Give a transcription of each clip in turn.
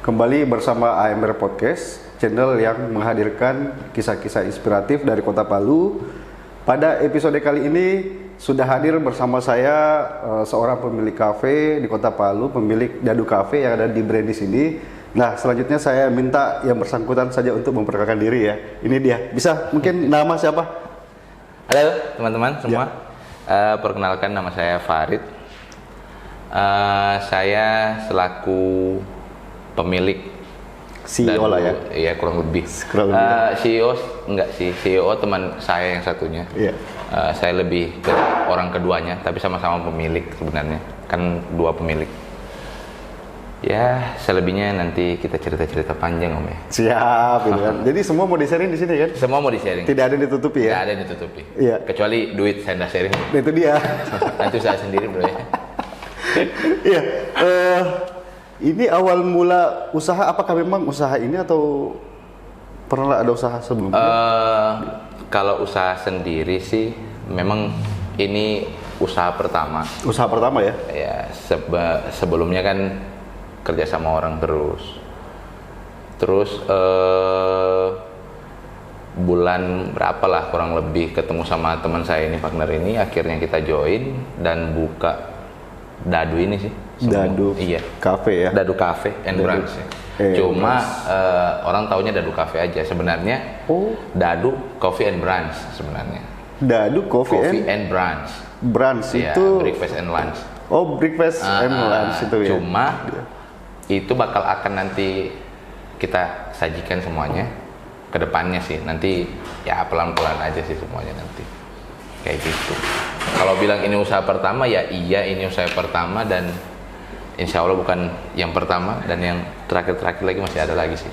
Kembali bersama AMR Podcast, channel yang menghadirkan kisah-kisah inspiratif dari Kota Palu. Pada episode kali ini sudah hadir bersama saya seorang pemilik kafe di Kota Palu, pemilik Dadu Cafe yang ada di Brand di sini. Nah, selanjutnya saya minta yang bersangkutan saja untuk memperkenalkan diri ya. Ini dia. Bisa mungkin nama siapa? Halo teman-teman semua. Perkenalkan, nama saya Farid. Saya selaku pemilik CEO lah ya? Iya, kurang lebih. CEO enggak sih, CEO teman saya yang satunya. Iya. Saya lebih ke orang keduanya, tapi sama-sama pemilik sebenarnya. Kan dua pemilik. Ya, selebihnya nanti kita cerita-cerita panjang Om ya. Siap, gitu kan. Jadi semua mau di-sharing di sini kan? Semua mau di-sharing. Tidak ada yang ditutupi ya? Tidak ada yang ditutupi. Iya. Kecuali duit saya nggak sharing. Itu dia. Nanti usaha sendiri bro ya. Iya. Ini awal mula usaha, apakah memang usaha ini atau pernah ada usaha sebelumnya? Kalau usaha sendiri sih, memang ini usaha pertama. Usaha pertama ya? Ya, sebelumnya kan kerja sama orang terus. Bulan berapa lah kurang lebih ketemu sama teman saya ini, partner ini, akhirnya kita join dan buka Dadu ini sih. Dadu iya. Cafe ya? Dadu Cafe and Brunch ya. Cuma orang taunya Dadu Cafe aja. Sebenarnya Dadu Coffee and Brunch sebenarnya. Dadu Coffee and Brunch. Brunch ya, itu breakfast and lunch. Oh, breakfast and lunch itu ya. Cuma itu bakal akan nanti kita sajikan semuanya ke depannya sih. Nanti ya pelan-pelan aja sih semuanya nanti. Kayak gitu. Kalau bilang ini usaha pertama ya iya, ini usaha pertama dan insya Allah bukan yang pertama, dan yang terakhir-terakhir lagi masih ada lagi sih.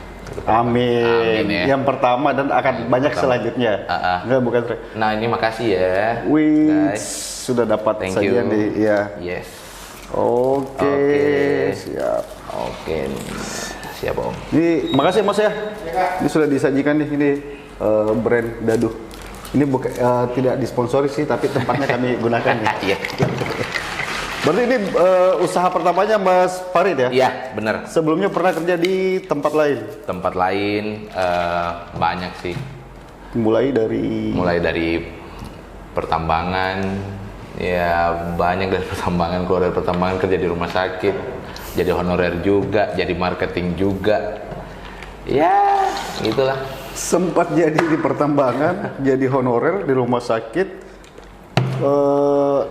Amin. Ya. Yang pertama dan akan banyak selanjutnya. Enggak, bukan. Nah, ini makasih ya. Wih, guys. Sudah dapat saja nih. Ya. Yes. Oke. Siap. Oke. Siap Om. Ini makasih Mas ya. Ini sudah disajikan nih ini brand Dadu. Ini bukan tidak disponsori sih, tapi tempatnya kami gunakan nih. Iya. Berarti ini usaha pertamanya Mas Farid ya? Iya, benar. Sebelumnya pernah kerja di tempat lain? Tempat lain banyak sih. Mulai dari pertambangan, ya banyak dari pertambangan, keluar dari pertambangan kerja di rumah sakit, jadi honorer juga, jadi marketing juga. Ya, gitulah. Sempat jadi di pertambangan, jadi honorer di rumah sakit.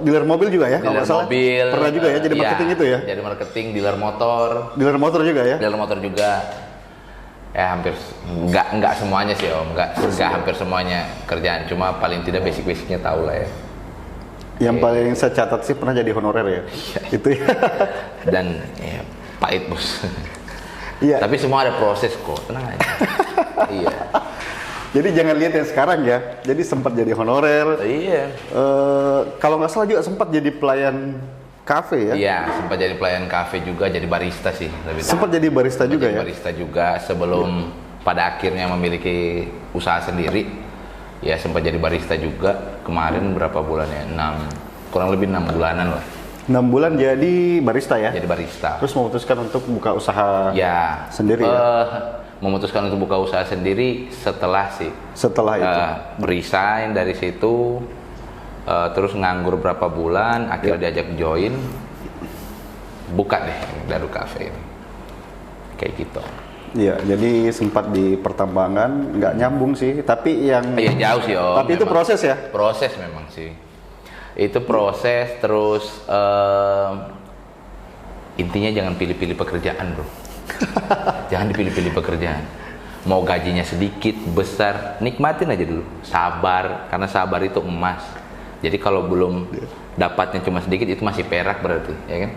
Dealer mobil juga ya? Dealer mobil. Pernah juga ya jadi marketing itu ya? Jadi marketing, dealer motor. Dealer motor juga ya? Dealer motor juga. Ya hampir nggak semuanya sih Om, nggak hampir semuanya kerjaan. Cuma paling tidak basic-basicnya tahu lah ya. Yang paling saya catat sih pernah jadi honorer ya? Itu ya. Dan ya, pahit bos. Iya. Tapi semua ada proses kok, tenang aja. Iya. Jadi jangan lihat yang sekarang ya. Jadi sempat jadi honorer. Iya. Kalau nggak salah juga sempat jadi pelayan kafe ya? Iya, sempat jadi pelayan kafe juga, jadi barista sih. Sempat jadi barista juga ya? Barista juga sebelum pada akhirnya memiliki usaha sendiri. Ya sempat jadi barista juga. Kemarin berapa bulan ya? Kurang lebih 6 bulanan lah. 6 bulan jadi barista ya? Jadi barista. Terus memutuskan untuk buka usaha ya, sendiri ya? Memutuskan untuk buka usaha sendiri setelah itu resign dari situ, terus nganggur berapa bulan, akhirnya diajak join, buka deh Dadu Cafe ini, kayak gitu. Iya, jadi sempat di pertambangan, nggak nyambung sih, tapi yang jauh sih Om. Tapi itu proses ya? Proses memang sih, itu proses. Terus intinya jangan pilih-pilih pekerjaan bro. Jangan dipilih-pilih pekerjaan. Mau gajinya sedikit, besar, nikmatin aja dulu. Sabar, karena sabar itu emas. Jadi kalau belum dapatnya cuma sedikit, itu masih perak berarti, ya kan?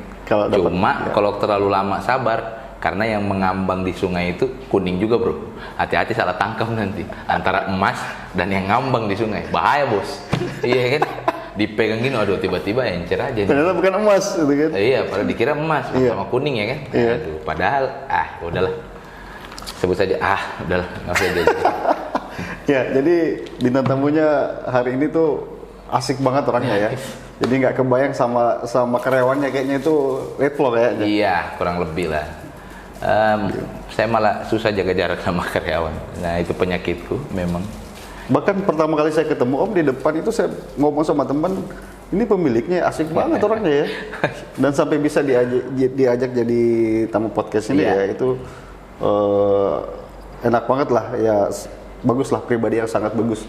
Kalau terlalu lama sabar, karena yang mengambang di sungai itu kuning juga bro. Hati-hati salah tangkap nanti antara emas dan yang ngambang di sungai. Bahaya bos. Iya kan? Dipegang gini, aduh tiba-tiba encer aja. Ternyata bukan emas gitu kan? Iya, padahal dikira emas sama kuning ya kan? Iya. Aduh, padahal udahlah. Sebut saja udahlah, nggak usah jadi. Ya, jadi bintang tamunya hari ini tuh asik banget orangnya ya. Jadi nggak kebayang sama karyawannya, kayaknya itu red floor kayaknya. Iya, kurang lebih lah. Saya malah susah jaga jarak sama karyawan. Nah itu penyakitku memang. Bahkan pertama kali saya ketemu Om di depan itu saya ngomong sama teman, ini pemiliknya asik banget orangnya ya. Dan sampai bisa diajak jadi tamu podcast ini ya, itu enak banget lah ya, bagus lah, pribadi yang sangat bagus.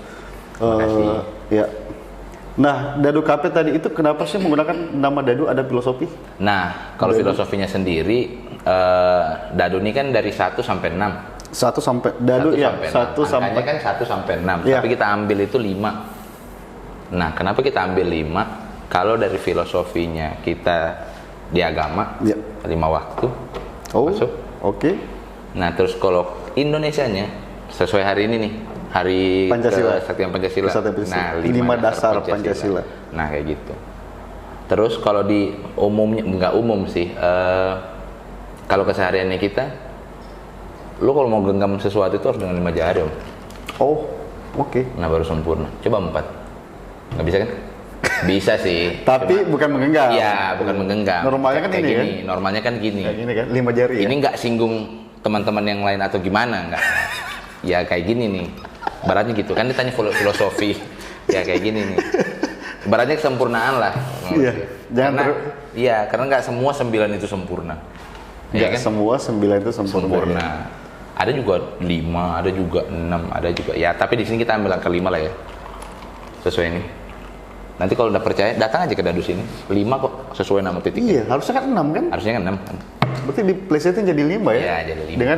Ya. Nah, Dadu Cafe tadi itu kenapa sih menggunakan nama Dadu, ada filosofi? Nah, kalau filosofinya sendiri, Dadu ini kan dari 1 sampai 6. 1 sampai Dadu 1 ya, sampai 1 6. sampai Angkanya kan 1 sampai 6, ya. tapi kita ambil itu 5. Nah, kenapa kita ambil 5? Kalau dari filosofinya kita di agama, ya. 5 waktu masuk. Oke. Nah, terus kalau Indonesianya sesuai hari ini nih, hari Pancasila. Kesaktian Pancasila. Nah, 5 5 dasar Pancasila. Nah, kayak gitu. Terus kalau di umumnya, nggak umum sih, kalau kesehariannya kita, lu kalau mau genggam sesuatu itu harus dengan 5 jari, Om. Oh, oke. Nah, baru sempurna. Coba 4. Nggak bisa kan? Bisa sih. Tapi bukan menggenggam. Iya, bukan menggenggam. Normalnya kan kayak ini gini. kan? Normalnya kan gini. Kayak gini kan, 5 jari ya. Ini nggak singgung teman-teman yang lain atau gimana, nggak? Ya kayak gini nih. Baratnya gitu kan, ditanya filosofi. Ya kayak gini nih. Baratnya kesempurnaan lah. Iya. Karena nggak semua 9 itu sempurna. Nggak semua 9 itu sempurna. Ya. Ada juga 5, ada juga 6, ada juga. Ya, tapi di sini kita ambil angka 5 lah ya. Sesuai ini. Nanti kalau udah percaya, datang aja ke Dadu sini. 5 kok, sesuai nama titiknya. Iya, harusnya kan 6 kan? Harusnya kan 6 kan. Berarti di PlayStation jadi 5 ya? Iya, jadi 5. Dengan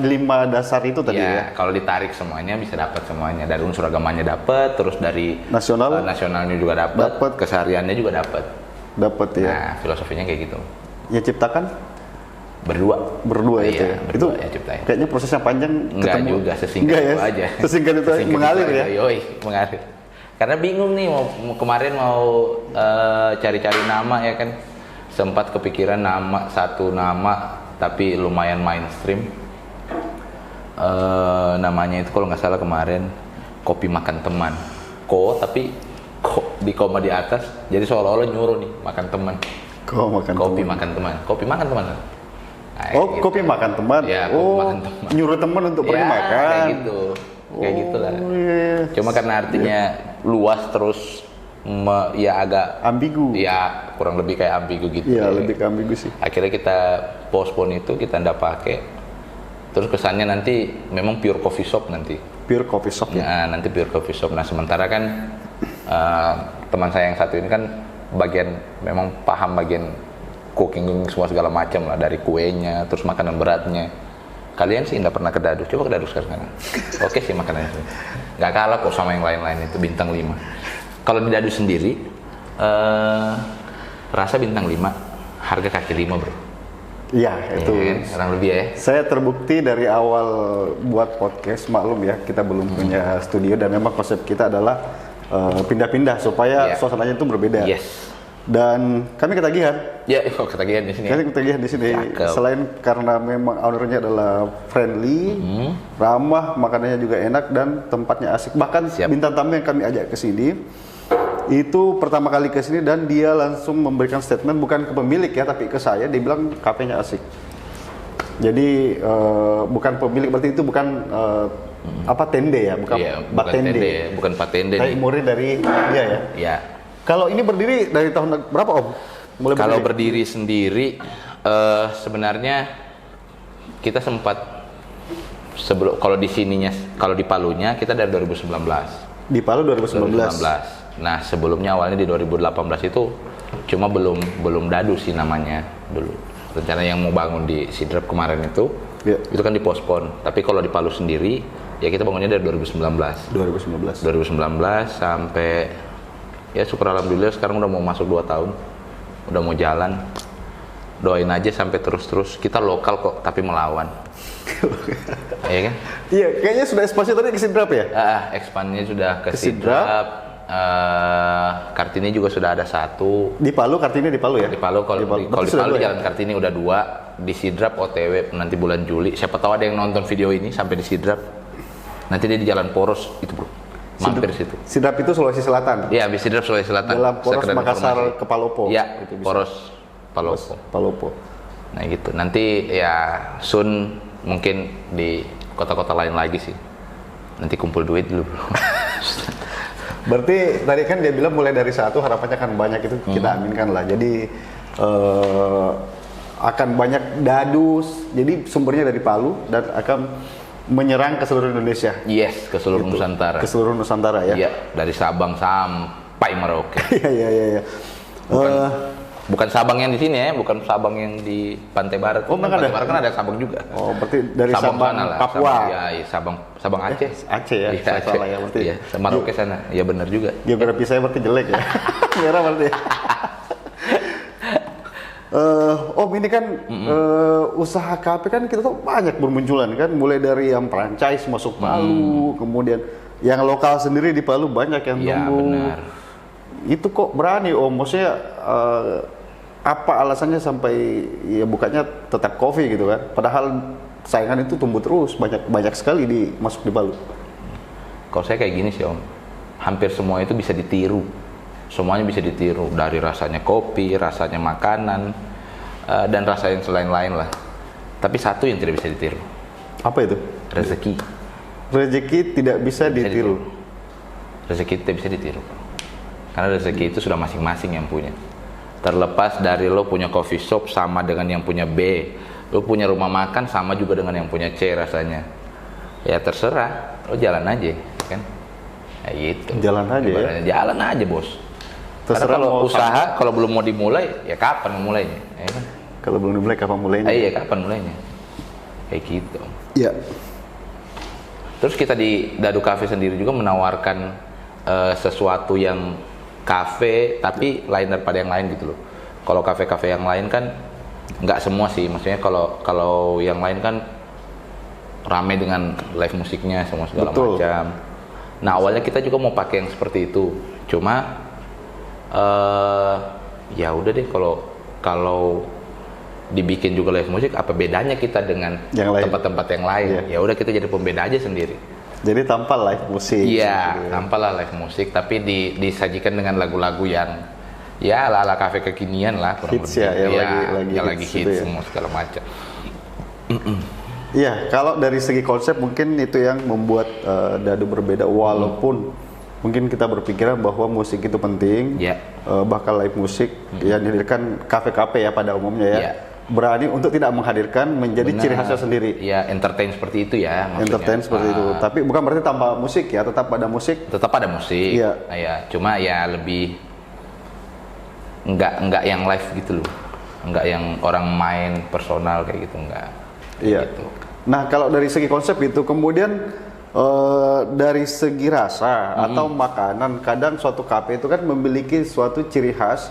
5 dasar itu tadi ya? Kalau ditarik semuanya bisa dapat semuanya. Dari unsur agamanya dapat, terus dari nasionalnya juga dapat, kesehariannya juga dapat. Dapat ya. Nah, filosofinya kayak gitu. Ya ciptakan? Berdua itu ya? Berdua ya ciptain. Kayaknya prosesnya panjang. Enggak ketemu. juga, sesingkat itu aja. Sesingkat itu aja, mengalir ya? Yoi, mengalir. Karena bingung nih, kemarin mau cari-cari nama ya kan. Sempat kepikiran satu nama, tapi lumayan mainstream. Namanya itu kalau nggak salah kemarin, Kopi Makan Teman. Tapi di koma di atas, jadi seolah-olah nyuruh nih, makan teman. Kopi makan teman. Nah, gitu. Kopi makan teman. Ya, makan teman. Nyuruh teman untuk pergi makan. Kayak gitu. Kayak gitulah. Iya. Cuma karena artinya luas terus ya agak ambigu. Ya, kurang lebih kayak ambigu gitu. Iya, lebih ke ambigu sih. Akhirnya kita postpone itu, kita ndak pakai. Terus kesannya nanti memang pure coffee shop nanti. Pure coffee shop ya. Nah, nanti pure coffee shop. Nah, sementara kan teman saya yang satu ini kan memang paham bagian cooking semua segala macam lah, dari kuenya terus makanan beratnya. Kalian sih nggak pernah ke Dadu, coba ke Dadu sekarang. Oke sih makanannya, nggak kalah kok sama yang lain-lain itu bintang 5. Kalau di Dadu sendiri rasa bintang 5, harga kaki 5 bro. Iya itu. Kurang lebih ya. Saya terbukti dari awal buat podcast, maklum ya kita belum punya studio dan memang konsep kita adalah pindah-pindah supaya suasananya itu berbeda. Yes. Dan kami ketagihan. Ya, ketagihan di sini. Kami ketagihan di sini. Cakep. Selain karena memang ownernya adalah friendly, ramah, makanannya juga enak dan tempatnya asik. Bahkan bintang tamu yang kami ajak ke sini itu pertama kali ke sini dan dia langsung memberikan statement bukan ke pemilik ya, tapi ke saya. Dia bilang kafenya asik. Jadi bukan pemilik, berarti itu bukan tende ya, bukan batende. Bukan patende. Kayak murid dari dia ya. Ya. Kalau ini berdiri dari tahun berapa Om? Kalau berdiri sendiri sebenarnya kita sempat sebelum, kalau di sininya, kalau di Palunya kita dari 2019. Di Palu 2019. Nah, sebelumnya awalnya di 2018 itu cuma belum Dadu sih namanya dulu. Rencana yang mau bangun di Sidrap kemarin itu kan dipospon. Tapi kalau di Palu sendiri ya kita bangunnya dari 2019 sampai ya syukur alhamdulillah sekarang udah mau masuk 2 tahun, udah mau jalan. Doain aja sampai terus kita lokal kok tapi melawan. Iya kan? Iya, kayaknya sudah ekspansi tadi ke Sidrap ya? Ekspansinya sudah ke Sidrap. Kartini juga sudah ada 1. Di Palu Kartini di Palu ya? Di Palu, kalau di Palu Jalan Kartini udah 2. Di Sidrap OTW nanti bulan Juli. Siapa tahu ada yang nonton video ini sampai di Sidrap. Nanti dia di Jalan Poros itu bro. Mampir situ. Sidrap itu Sulawesi Selatan. Iya, di Sidrap Sulawesi Selatan. Dalam Poros Makassar ke Palopo. Iya, Poros Palopo. Nah gitu. Nanti ya soon mungkin di kota-kota lain lagi sih. Nanti kumpul duit dulu bro. Berarti tadi kan dia bilang mulai dari satu harapannya akan banyak, itu kita aminkan lah. Jadi akan banyak dadus. Jadi sumbernya dari Palu dan akan menyerang ke seluruh Indonesia. Yes, ke seluruh Nusantara. Ke seluruh Nusantara ya. Iya, dari Sabang sampai Merauke. Iya. Bukan Sabang yang di sini ya, bukan Sabang yang di Pantai Barat. Oh, Pantai ada? Barat kan ada Sabang juga. Oh, berarti dari Sabang sana lah, Papua. Iya, Sabang Aceh. Aceh ya, Iya, saya Aceh. salah ya berarti. Iya, Merauke sana. Iya benar juga. Geografi saya berarti jelek ya. Merah berarti. Ini kan usaha kafe kan kita tuh banyak bermunculan kan, mulai dari yang franchise masuk Palu, kemudian yang lokal sendiri di Palu banyak yang Iya, tumbuh. benar. Itu kok berani maksudnya apa alasannya sampai ya bukanya tetap kopi gitu kan? Padahal saingan itu tumbuh terus, banyak sekali masuk di Palu. Kalau saya kayak gini sih Om, hampir semua itu bisa ditiru. Semuanya bisa ditiru, dari rasanya kopi, rasanya makanan, dan rasa yang lain-lain lah. Tapi satu yang tidak bisa ditiru. Apa itu? Rezeki. Rezeki tidak bisa ditiru. Rezeki tidak bisa ditiru. Karena rezeki itu sudah masing-masing yang punya. Terlepas dari lo punya coffee shop sama dengan yang punya B, lo punya rumah makan sama juga dengan yang punya C rasanya. Ya terserah, lo jalan aja, kan? Ya gitu. Jalan aja Ibaratnya, ya. Jalan aja bos. Terserah Karena kalau mau usaha, kalau belum mau dimulai, ya kapan memulainya? Ya kan? Kalau belum dimulai kapan mulainya? Iya, kapan mulainya? Kayak gitu. Iya. Terus kita di Dadu Cafe sendiri juga menawarkan sesuatu yang kafe tapi lain daripada yang lain gitu loh. Kalau kafe-kafe yang lain kan nggak semua sih, maksudnya kalau yang lain kan rame dengan live musiknya semua segala Betul. macam. Nah awalnya kita juga mau pakai yang seperti itu, cuma ya udah deh kalau dibikin juga live musik, apa bedanya kita dengan Yang lain. tempat-tempat yang lain? Iya. Ya udah kita jadi pembeda aja sendiri. Jadi tanpa live musik. Iya, gitu. tanpa lah live musik, tapi disajikan dengan lagu-lagu yang ya ala-ala kafe kekinian lah, kurang Hits lebih. ya, yang yang lagi lagi hits hits itu ya. semua segala macam. Iya, kalau dari segi konsep mungkin itu yang membuat Dadu berbeda, walaupun mungkin kita berpikiran bahwa musik itu penting, Iya. bahkan live musik yang dihadirkan kafe-kafe ya pada umumnya ya, Iya. berani untuk tidak menghadirkan menjadi Benar. ciri khasnya sendiri. Ya, entertain seperti itu ya maksudnya. Entertain seperti itu, tapi bukan berarti tanpa musik ya, tetap ada musik. Tetap ada musik. Iya. Ya, cuma ya lebih enggak yang live gitu loh. Enggak yang orang main personal kayak gitu, enggak. Kayak Iya. gitu. Nah, kalau dari segi konsep itu, kemudian dari segi rasa atau makanan, kadang suatu kafe itu kan memiliki suatu ciri khas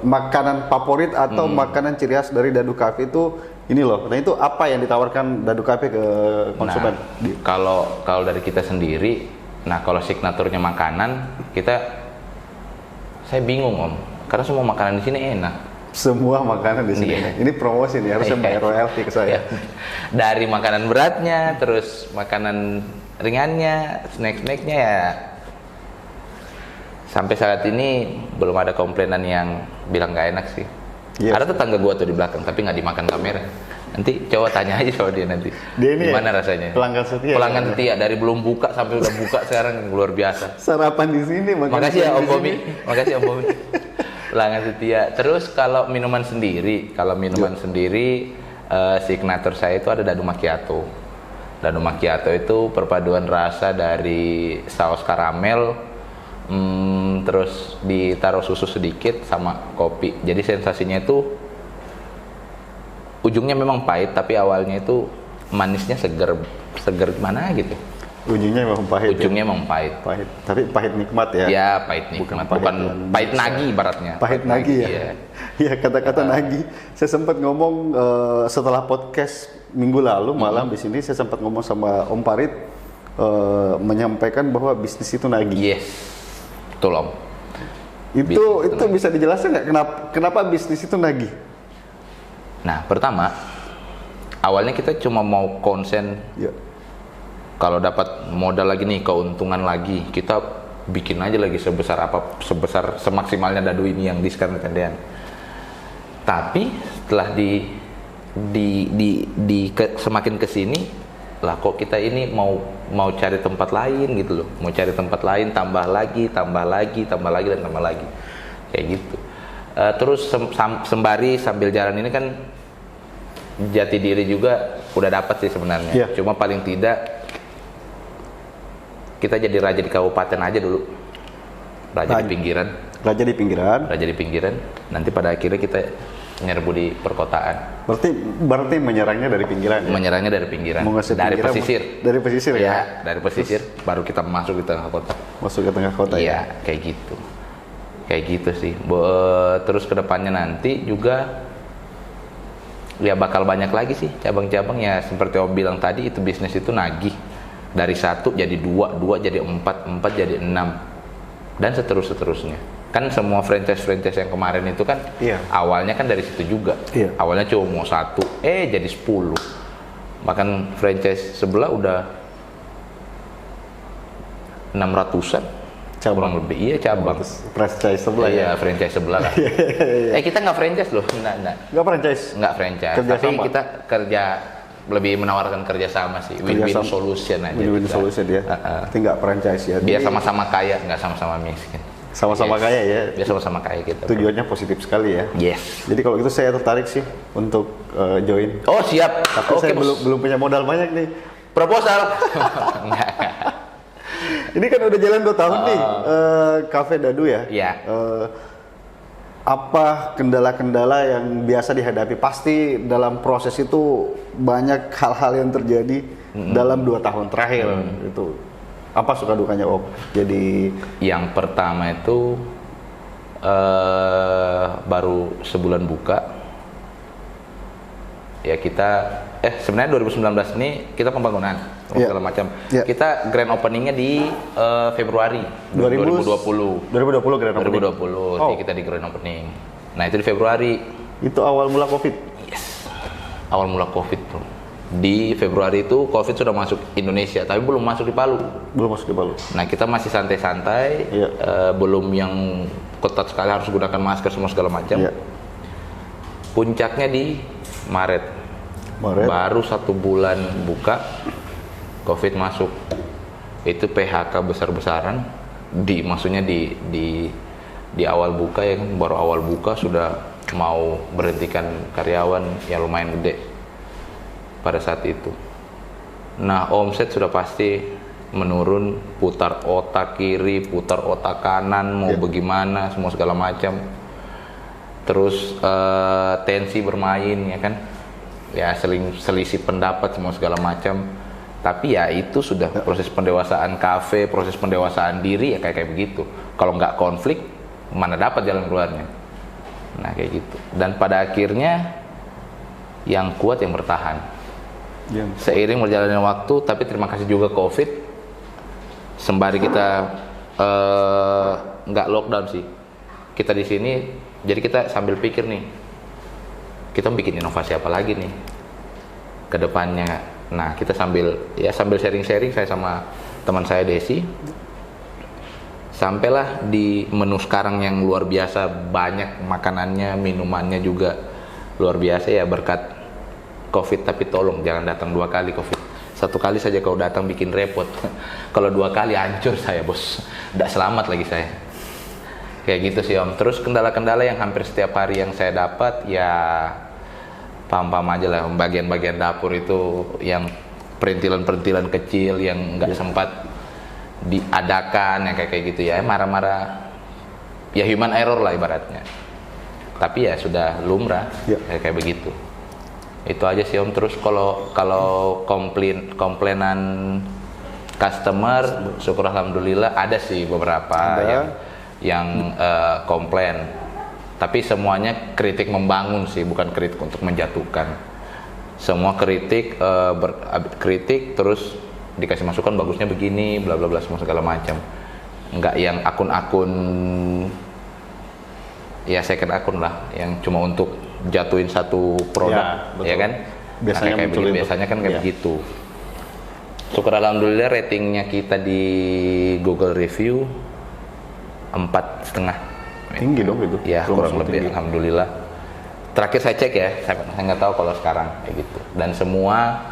makanan favorit atau makanan ciri khas dari Dadu Cafe itu ini loh. Nah, itu apa yang ditawarkan Dadu Cafe ke konsumen? Nah, kalau dari kita sendiri, nah kalau signaturnya makanan, saya bingung Om, karena semua makanan di sini enak. Semua makanan di sini. Iya. Ini promosi nih, harusnya bayar royalti ke saya. Dari makanan beratnya, terus makanan ringannya, snack-snacknya ya. Sampai saat ini belum ada komplainan yang bilang nggak enak sih. Iya. Ada tetangga gua tuh di belakang, tapi nggak dimakan kamera. Nanti coba tanya aja sama dia nanti. Dia ini gimana ya, rasanya? pelanggan setia. Pelanggan ya? setia dari belum buka sampai udah buka sekarang luar biasa. Sarapan di sini, makan Makasih ya siang Om di Bomi. sini. Makasih Om Bomi. Pelanggan setia. Terus kalau minuman sendiri, signature saya itu ada Dadu Macchiato. Dadu Macchiato itu perpaduan rasa dari saus karamel, terus ditaruh susu sedikit sama kopi. Jadi sensasinya itu ujungnya memang pahit, tapi awalnya itu manisnya seger gimana gitu. Ujungnya memang pahit. Ujungnya memang pahit. Pahit, tapi pahit nikmat ya. Ya pahit nikmat, bukan pahit nagih ibaratnya. Pahit nagih ya. Iya. Iya, kata-kata nagih. Saya sempat ngomong setelah podcast minggu lalu malam di sini, saya sempat ngomong sama Om Parit menyampaikan bahwa bisnis itu nagih. Yes, betul Om. Itu bisa dijelaskan nggak kenapa bisnis itu nagih? Nah, pertama, awalnya kita cuma mau konsen. Ya. Kalau dapat modal lagi nih, keuntungan lagi, kita bikin aja lagi sebesar semaksimalnya Dadu ini yang di sekarang Tendean. Tapi setelah semakin kesini lah, kok kita ini mau cari tempat lain gitu loh, mau cari tempat lain, tambah lagi dan tambah lagi kayak gitu. Terus sembari sambil jalan ini kan jati diri juga udah dapat sih sebenarnya. Yeah. Cuma paling tidak kita jadi raja di kabupaten aja dulu, raja di pinggiran. Raja di pinggiran. Nanti pada akhirnya kita nyerbu di perkotaan. Berarti menyerangnya dari pinggiran. Ya? Menyerangnya dari pinggiran. Dari pesisir. Dari pesisir ya. Ya, dari pesisir. Terus, baru kita masuk di tengah kota. Masuk ke tengah kota ya. Iya, kayak gitu. Kayak gitu sih. Terus kedepannya nanti juga ya bakal banyak lagi sih cabang-cabang ya, seperti Om bilang tadi, itu bisnis itu nagih. Dari 1 jadi 2 jadi 4 jadi 6 dan seterusnya. Kan semua franchise yang kemarin itu kan awalnya kan dari situ juga. Awalnya cuma mau 1, jadi 10. Bahkan franchise sebelah udah 600-an. Kurang lebih. Iya, cabang. Franchise sebelah ya. Iya, franchise sebelah lah. Kita nggak franchise loh. Nggak franchise. Kerja Tapi sama. kita lebih menawarkan kerjasama sih, win-win solution aja. Win-win solution ya. Tapi nggak franchise ya. Biar sama-sama kaya, nggak sama-sama miskin. Sama-sama kaya ya. Biar sama-sama kaya kita. Tujuannya positif sekali ya. Yes. Jadi kalau gitu saya tertarik sih untuk join. Oh siap. Tapi saya belum punya modal banyak nih. Proposal. Ini kan udah jalan 2 tahun nih, Cafe Dadu ya. Iya. Apa kendala-kendala yang biasa dihadapi? Pasti dalam proses itu banyak hal-hal yang terjadi dalam 2 tahun terakhir. Itu apa suka dukanya Om? Jadi yang pertama itu baru sebulan buka. Ya kita sebenarnya 2019 ini kita pembangunan segala macam. Kita grand openingnya di Februari 2020. 2020 grand opening. 2020 sih kita di grand opening. Nah itu di Februari. Itu awal mula COVID. Yes. Awal mula COVID bro. Di Februari itu COVID sudah masuk Indonesia, tapi belum masuk di Palu. Belum masuk di Palu. Nah kita masih santai-santai, belum yang ketat sekali harus gunakan masker semua segala macam. Puncaknya di Maret. Baru 1 bulan buka, COVID masuk. Itu PHK besar-besaran. Maksudnya di awal buka ya kan, baru awal buka sudah mau berhentikan karyawan yang lumayan gede pada saat itu. Nah omset sudah pasti menurun, putar otak kiri, putar otak kanan, mau bagaimana, semua segala macam. Terus tensi bermain ya kan, ya selisih pendapat semua segala macam. Tapi ya itu sudah proses pendewasaan kafe, proses pendewasaan diri ya kayak begitu. Kalau nggak konflik, mana dapat jalan keluarnya. Nah kayak gitu. Dan pada akhirnya yang kuat yang bertahan. Seiring berjalannya waktu, tapi terima kasih juga COVID. Sembari kita nggak lockdown sih, kita di sini. Jadi kita sambil pikir nih, kita bikin inovasi apa lagi nih ke depannya. Nah kita sambil sharing-sharing, saya sama teman saya Desi, sampailah di menu sekarang yang luar biasa, banyak makanannya, minumannya juga luar biasa ya berkat COVID. Tapi tolong jangan datang 2 kali COVID. 1 kali saja kalau datang bikin repot. Kalau 2 kali hancur saya bos, tidak selamat lagi saya. Kayak gitu sih Om. Terus kendala-kendala yang hampir setiap hari yang saya dapat ya paham-paham aja lah. Bagian-bagian dapur itu yang perintilan-perintilan kecil yang nggak sempat diadakan yang kayak gitu ya, marah-marah ya, human error lah ibaratnya. Tapi ya sudah lumrah kayak begitu. Itu aja sih Om. Terus kalau komplainan customer, syukur alhamdulillah ada sih beberapa yang komplain. Tapi semuanya kritik membangun sih, bukan kritik untuk menjatuhkan. Semua kritik kritik terus dikasih masukan bagusnya begini, bla bla bla semua segala macam. Enggak yang akun-akun ya second akun lah yang cuma untuk jatuhin satu produk ya kan. Biasanya biasanya kan kayak begitu. Syukur alhamdulillah ratingnya kita di Google review 4,5. Tinggi dong itu. Ya kurang lebih tinggi. Alhamdulillah. Terakhir saya cek ya, saya nggak tahu kalau sekarang kayak gitu. Dan semua,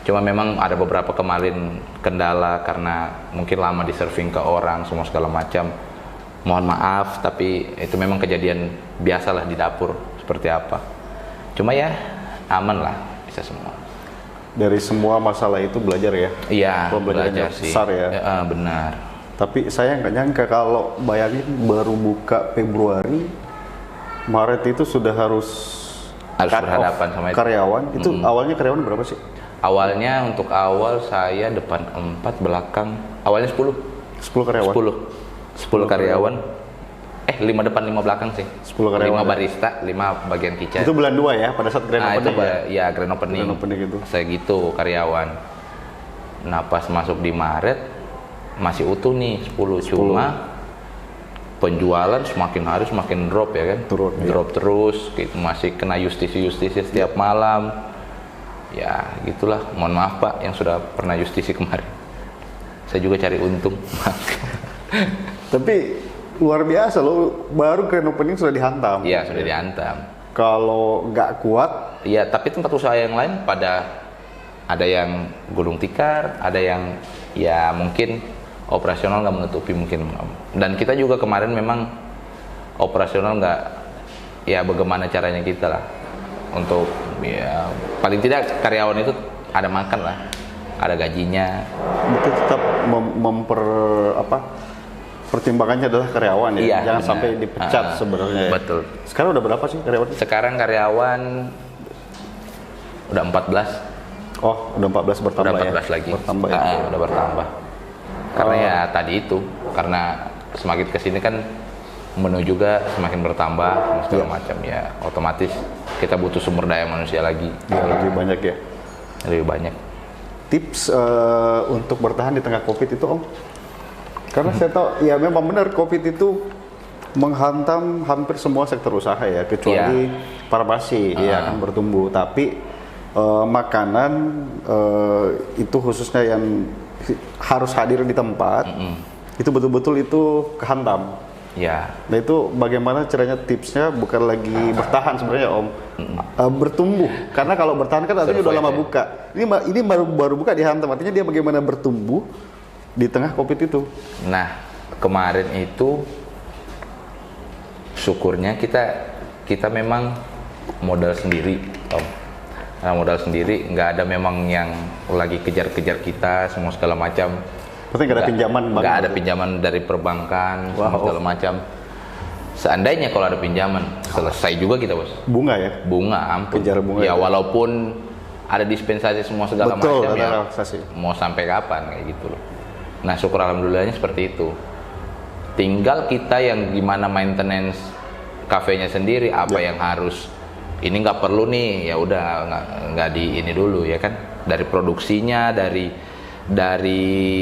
cuma memang ada beberapa kemarin kendala karena mungkin lama di serving ke orang, semua segala macam. Mohon maaf, tapi itu memang kejadian biasalah di dapur seperti apa. Cuma ya aman lah, bisa semua. Dari semua masalah itu belajar ya? Iya, belajar sih. Besar ya? Benar. Tapi saya nggak nyangka kalau bayangin baru buka Februari, Maret itu sudah harus Berhadapan sama itu. Karyawan. Itu awalnya karyawan berapa sih? Awalnya untuk awal saya depan 4, belakang awalnya 10. 10 karyawan? 10 karyawan. 5 depan 5 belakang sih. 10 karyawan. 5 barista, 5 bagian kitchen. Itu bulan 2 ya, pada saat grand itu opening ya? grand opening. Grand opening gitu. Saya gitu karyawan. Nah pas masuk di Maret masih utuh nih 10. Cuma penjualan semakin hari semakin drop ya kan? Turun. Drop terus, gitu. Masih kena justisi setiap malam. Ya gitulah. Mohon maaf Pak yang sudah pernah justisi kemarin. Saya juga cari untung. Tapi luar biasa loh, baru grand opening sudah dihantam. Iya sudah dihantam. Kalau nggak kuat, Iya, tapi tempat usaha yang lain pada ada yang gulung tikar, ada yang ya mungkin operasional nggak menutupi mungkin. Dan kita juga kemarin memang operasional nggak, ya bagaimana caranya kita lah untuk ya paling tidak karyawan itu ada makan lah, ada gajinya. itu tetap pertimbangannya adalah karyawan ya, Iya, jangan benar. sampai dipecat sebenarnya. Ya. Betul. Sekarang udah berapa sih karyawan? Sekarang karyawan udah 14. Oh, udah 14 bertambah Udah 14 ya? lagi. Bertambah ya? Udah bertambah. Karena ya tadi itu, karena semakin kesini kan menu juga semakin bertambah, segala macam ya. Otomatis kita butuh sumber daya manusia lagi. Ya, lebih banyak ya. Lebih banyak. Tips untuk bertahan di tengah COVID itu Om? Karena saya tahu ya memang benar COVID itu menghantam hampir semua sektor usaha ya, kecuali farmasi ya kan bertumbuh. Tapi makanan itu khususnya yang harus hadir di tempat itu betul-betul itu kehantam. Ya. Nah itu bagaimana caranya, tipsnya bukan lagi bertahan sebenarnya Om, bertumbuh. Karena kalau bertahan kan artinya udah lama buka. Ini baru buka dihantam, artinya dia bagaimana bertumbuh di tengah COVID itu. Nah, kemarin itu syukurnya kita memang modal sendiri, Om. Nah, modal sendiri, nggak ada memang yang lagi kejar-kejar kita semua segala macam. Berarti nggak ada pinjaman bank? Nggak ada pinjaman dari perbankan, semua segala macam. Seandainya kalau ada pinjaman, selesai juga kita bos. Bunga ya? Bunga, ampun. Kejar bunga ya ya? walaupun ada dispensasi semua segala Betul, macam ada ya. relaksasi. Mau sampai kapan kayak gitu loh. Nah syukur alhamdulillahnya seperti itu. Tinggal kita yang gimana maintenance kafenya sendiri, apa yang harus ini nggak perlu nih, ya udah nggak di ini dulu ya kan. Dari produksinya, dari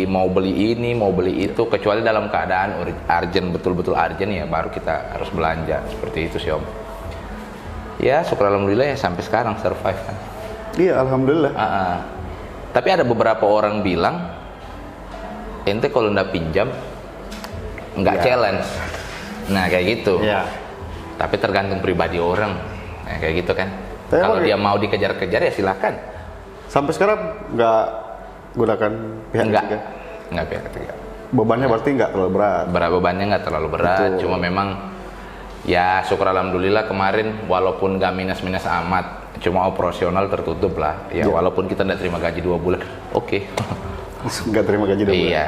mau beli ini, mau beli itu, kecuali dalam keadaan urgent, betul-betul urgent ya baru kita harus belanja, seperti itu sih Om. Ya syukur alhamdulillah ya sampai sekarang survive kan. Iya alhamdulillah. Tapi ada beberapa orang bilang, ente kalau nggak pinjam nggak challenge. Nah kayak gitu. Iya. Tapi tergantung pribadi orang. Nah, kayak gitu kan. Kalau dia mau dikejar-kejar ya silakan. Sampai sekarang nggak gunakan pihak ketiga? Nggak pihak ketiga. Bebannya berarti nggak terlalu berat? Bebannya nggak terlalu berat. Betul. Cuma memang ya syukur alhamdulillah kemarin walaupun nggak minus-minus amat, cuma operasional tertutup lah. Ya walaupun kita nggak terima gaji 2 bulan, oke. Nggak terima gaji 2 bulan? Iya.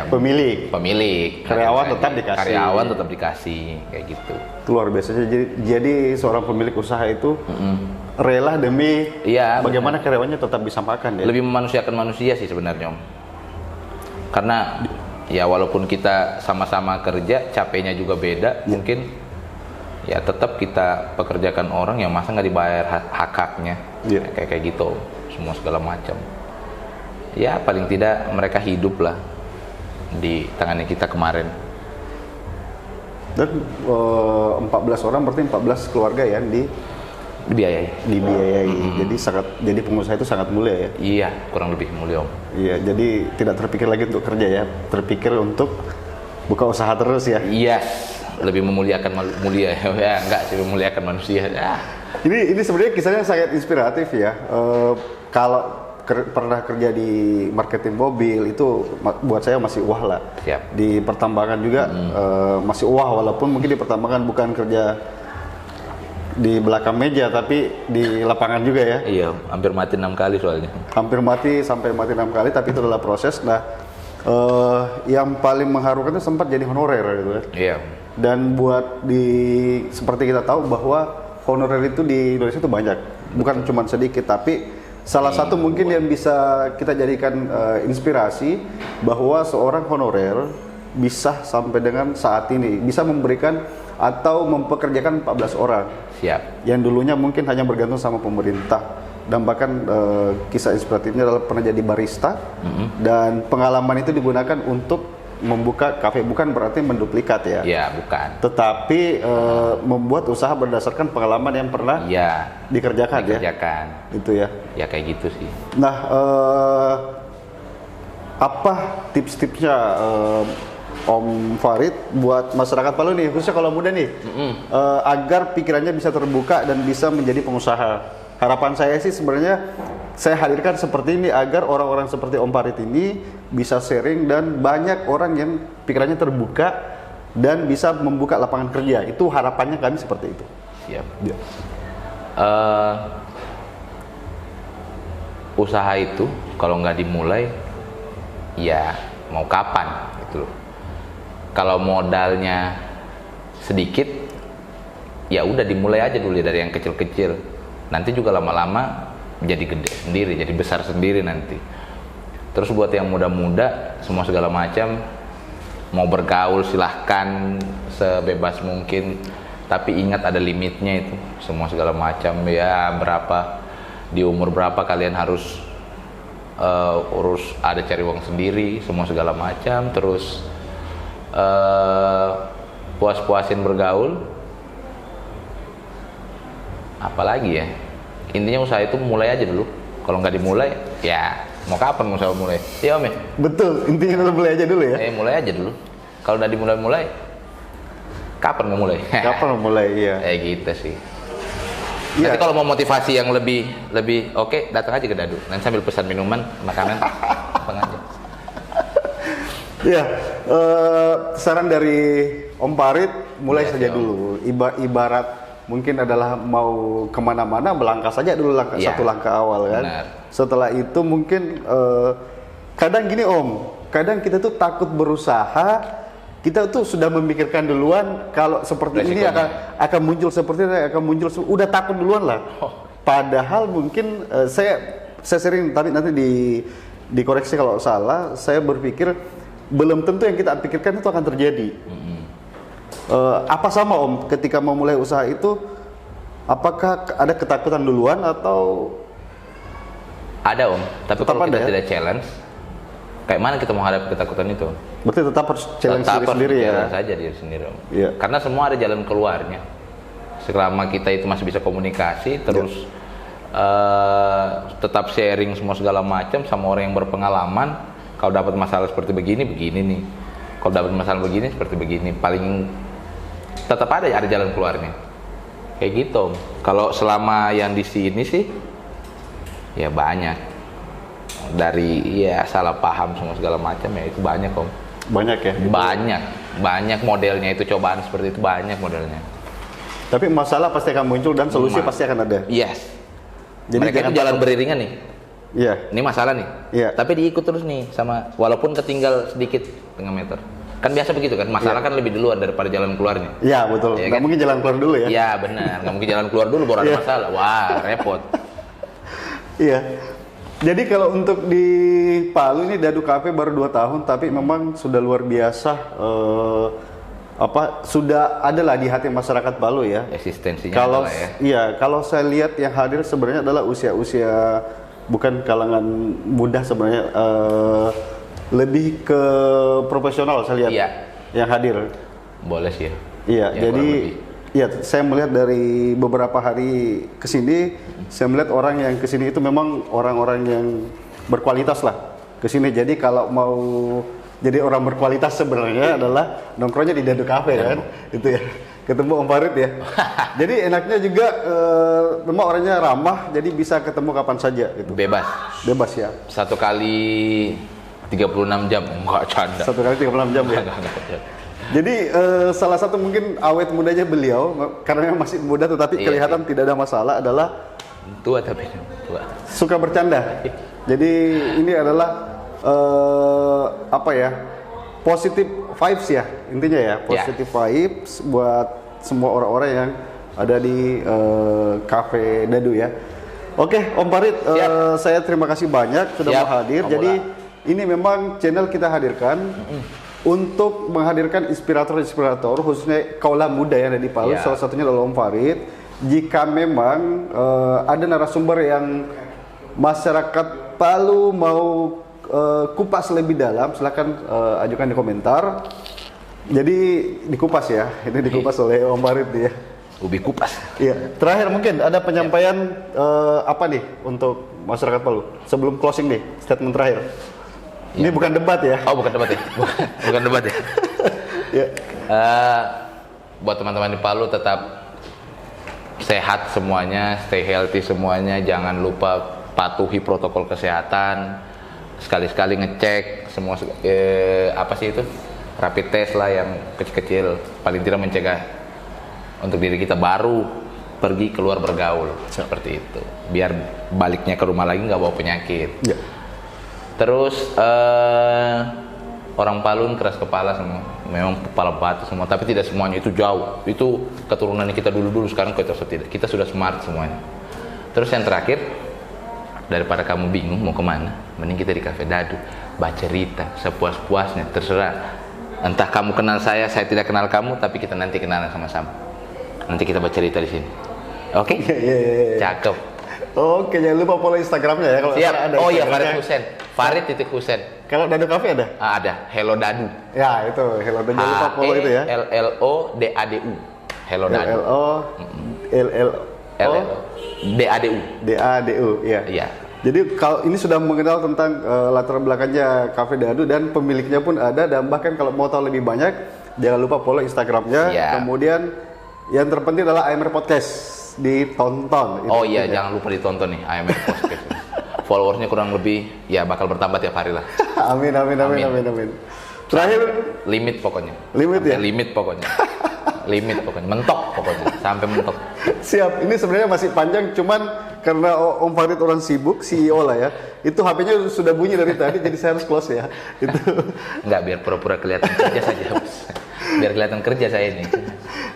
Pemilik. Karyawan tetap dikasih. Karyawan tetap dikasih, kayak gitu. Itu luar biasa. Jadi seorang pemilik usaha itu rela demi bagaimana karyawannya tetap bisa makan ya? Lebih memanusiakan manusia sih sebenarnya Om. Karena ya walaupun kita sama-sama kerja, capeknya juga beda, mungkin ya tetap kita pekerjakan orang yang masa nggak dibayar hak-haknya, kayak gitu, semua segala macam. Ya paling tidak mereka hidup lah di tangannya kita kemarin. Dan 14 orang berarti 14 keluarga ya dibiayai. Jadi pengusaha itu sangat mulia ya. Iya, kurang lebih mulia Om. Iya, jadi tidak terpikir lagi untuk kerja ya, terpikir untuk buka usaha terus ya. Iya, lebih memuliakan mulia ya, enggak sih memuliakan manusia. Ya. Ini sebenarnya kisahnya sangat inspiratif ya. Kalau pernah kerja di marketing mobil itu buat saya masih wah lah. Siap. Di pertambangan juga masih wah, walaupun mungkin di pertambangan bukan kerja di belakang meja tapi di lapangan juga ya. Iya, hampir mati 6 kali soalnya. Hampir mati sampai mati 6 kali, tapi itu adalah proses. Nah, yang paling mengharukan itu sempat jadi honorer gitu kan. Iya. Dan seperti kita tahu bahwa honorer itu di Indonesia itu banyak, bukan cuma sedikit, tapi salah satu mungkin yang bisa kita jadikan inspirasi bahwa seorang honorer bisa sampai dengan saat ini bisa memberikan atau mempekerjakan 14 orang. Siap. Yang dulunya mungkin hanya bergantung sama pemerintah, dan bahkan kisah inspiratifnya adalah pernah jadi barista dan pengalaman itu digunakan untuk membuka kafe, bukan berarti menduplikat ya. Iya, bukan. Tetapi membuat usaha berdasarkan pengalaman yang pernah dikerjakan ya. Itu ya. Ya kayak gitu sih. Nah, apa tips-tipsnya Om Farid buat masyarakat Palu nih, khususnya kalau muda nih, agar pikirannya bisa terbuka dan bisa menjadi pengusaha? Harapan saya sih sebenarnya saya hadirkan seperti ini agar orang-orang seperti Om Farid ini bisa sharing dan banyak orang yang pikirannya terbuka dan bisa membuka lapangan kerja. Itu harapannya kami seperti itu. Siap. Ya. Usaha itu kalau nggak dimulai, ya mau kapan gitu loh. Kalau modalnya sedikit, ya udah dimulai aja dulu dari yang kecil-kecil. Nanti juga lama-lama jadi gede sendiri, jadi besar sendiri nanti. Terus buat yang muda-muda, semua segala macam, mau bergaul silahkan sebebas mungkin. Tapi ingat ada limitnya itu, semua segala macam ya berapa, di umur berapa kalian harus urus, ada cari uang sendiri, semua segala macam. Terus puas-puasin bergaul, apalagi ya, intinya usaha itu mulai aja dulu. Kalau nggak dimulai, ya mau kapan usaha mulai? Iya Om ya? Betul, intinya mulai aja dulu ya. Mulai aja dulu. Kalau udah dimulai, kapan mau mulai? Kapan mau mulai, iya. Gitu sih. Nanti kalau mau motivasi yang lebih oke, datang aja ke Dadu. Nanti sambil pesan minuman, makanan, apa aja. Ya, saran dari Om Farid, mulai saja dulu. Ibarat mungkin adalah mau kemana-mana, melangkah saja dulu satu langkah awal kan. Benar. Setelah itu mungkin kadang gini Om, kadang kita tuh takut berusaha, kita tuh sudah memikirkan duluan kalau seperti ini akan muncul seperti ini, akan muncul, udah takut duluan lah. Padahal mungkin saya sering tadi nanti dikoreksi kalau salah, saya berpikir belum tentu yang kita pikirkan itu akan terjadi. Apa sama Om ketika mau mulai usaha itu, apakah ada ketakutan duluan atau? Ada Om, tapi kalau kita tidak challenge, kayak mana kita menghadapi ketakutan itu? Berarti tetap harus challenge diri sendiri ya? Tetap saja diri sendiri Om. Iya. Karena semua ada jalan keluarnya. Selama kita itu masih bisa komunikasi, terus tetap sharing semua segala macam sama orang yang berpengalaman. Kalau dapat masalah seperti begini nih. Kalau dapat masalah begini seperti begini. Paling tetap ada jalan keluarnya. Kayak gitu Om. Kalau selama yang di sini sih, ya banyak. Dari salah paham semua segala macam ya itu banyak Om. Banyak ya? Banyak modelnya itu, cobaan seperti itu banyak modelnya. Tapi masalah pasti akan muncul dan solusi pasti akan ada. Yes. Jadi mereka itu jalan beriringan nih. Iya. Ini masalah nih. Iya. Tapi diikut terus nih sama, walaupun ketinggal sedikit setengah meter. Kan biasa begitu kan, masalah kan lebih duluan daripada jalan keluarnya. Iya betul. Ya, nggak mungkin jalan keluar dulu ya? Iya benar, nggak mungkin jalan keluar dulu baru ada masalah. Wah repot. Iya. Jadi kalau untuk di Palu ini Dadu Cafe baru 2 tahun, tapi memang sudah luar biasa. Sudah ada lah di hati masyarakat Palu ya. Eksistensinya kalau adalah ya. Iya, kalau saya lihat yang hadir sebenarnya adalah usia-usia bukan kalangan muda sebenarnya, lebih ke profesional saya lihat. Iya. Yang hadir. Boleh sih ya. Iya, ya, jadi saya melihat dari beberapa hari ke sini, saya melihat orang yang ke sini itu memang orang-orang yang berkualitas lah ke sini. Jadi kalau mau jadi orang berkualitas sebenarnya adalah nongkrongnya di Dadu Cafe kan, itu ya. ketemu Om Farid ya. Jadi enaknya juga memang orangnya ramah, jadi bisa ketemu kapan saja gitu. Bebas. Bebas ya. Satu kali 36 jam, enggak canda. Satu kali 36 jam ya. Enggak. Jadi salah satu mungkin awet mudanya beliau, karena memang masih muda tetapi kelihatan tidak ada masalah, adalah Tua tapi tua. suka bercanda. Jadi ini adalah apa ya, positive vibes ya intinya ya, positive vibes buat semua orang-orang yang ada di Cafe Dadu ya. Oke, Om Farid, saya terima kasih banyak sudah mau hadir. Jadi ini memang channel kita hadirkan untuk menghadirkan inspirator-inspirator, khususnya kaula muda yang ada di Palu. Salah satunya adalah Om Farid. Jika memang ada narasumber yang masyarakat Palu mau kupas lebih dalam, silakan ajukan di komentar. Jadi dikupas ya, ini dikupas oleh Om Farid ya. Ubi kupas. Iya. Terakhir mungkin ada penyampaian apa nih untuk masyarakat Palu sebelum closing nih, statement terakhir. Ini bukan debat ya. Oh, bukan debat ya. Bukan debat ya. Ya. Buat teman-teman di Palu tetap sehat semuanya, stay healthy semuanya, jangan lupa patuhi protokol kesehatan. Sekali-sekali ngecek semua apa sih itu? Rapid test lah yang kecil-kecil, paling tidak mencegah untuk diri kita, baru pergi keluar bergaul seperti itu. Biar baliknya ke rumah lagi nggak bawa penyakit. Ya. Terus orang Palu keras kepala semua, memang kepala batu semua, tapi tidak semuanya, itu jauh. Itu keturunan kita dulu-dulu, sekarang kita sudah smart semuanya. Terus yang terakhir, daripada kamu bingung mau kemana, mending kita di Cafe Dadu, baca cerita sepuas-puasnya, terserah. Entah kamu kenal saya tidak kenal kamu, tapi kita nanti kenalan sama-sama. Nanti kita baca cerita di sini. Oke? Cakep. Oke, jangan lupa follow Instagramnya ya kalau ada. Oh iya, Farid Husen. Farid.Husen. Kalau Dadu Cafe ada? Ada. Hello Dadu. Ya, itu Hello Dadu. Jangan lupa follow itu ya. HELLODADU. Hello Dadu. DADU. DADU, ya. Iya. Jadi kalau ini sudah mengenal tentang latar belakangnya Cafe Dadu dan pemiliknya pun ada, dan bahkan kalau mau tahu lebih banyak jangan lupa follow Instagramnya. Kemudian yang terpenting adalah AMR Podcast, ditonton. Oh iya, jangan lupa ditonton nih AMR Podcast. Followersnya kurang lebih ya bakal bertambah tiap hari lah. Amin. Terakhir limit pokoknya. Limit ya? Limit pokoknya. Limit pokoknya. Mentok pokoknya. Sampai mentok. Siap. Ini sebenarnya masih panjang, cuman karena Om Farid orang sibuk, CEO lah ya. Itu HP-nya sudah bunyi dari tadi, jadi saya harus close ya. Itu. Enggak, biar pura-pura kelihatan kerja saja. Biar kelihatan kerja saya ini.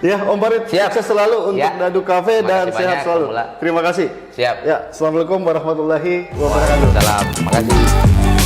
Ya, Om Farid, sukses selalu untuk Dadu Cafe dan sehat selalu. Terima kasih. Siap. Ya, assalamualaikum warahmatullahi wabarakatuh. Waalaikumsalam. Terima kasih.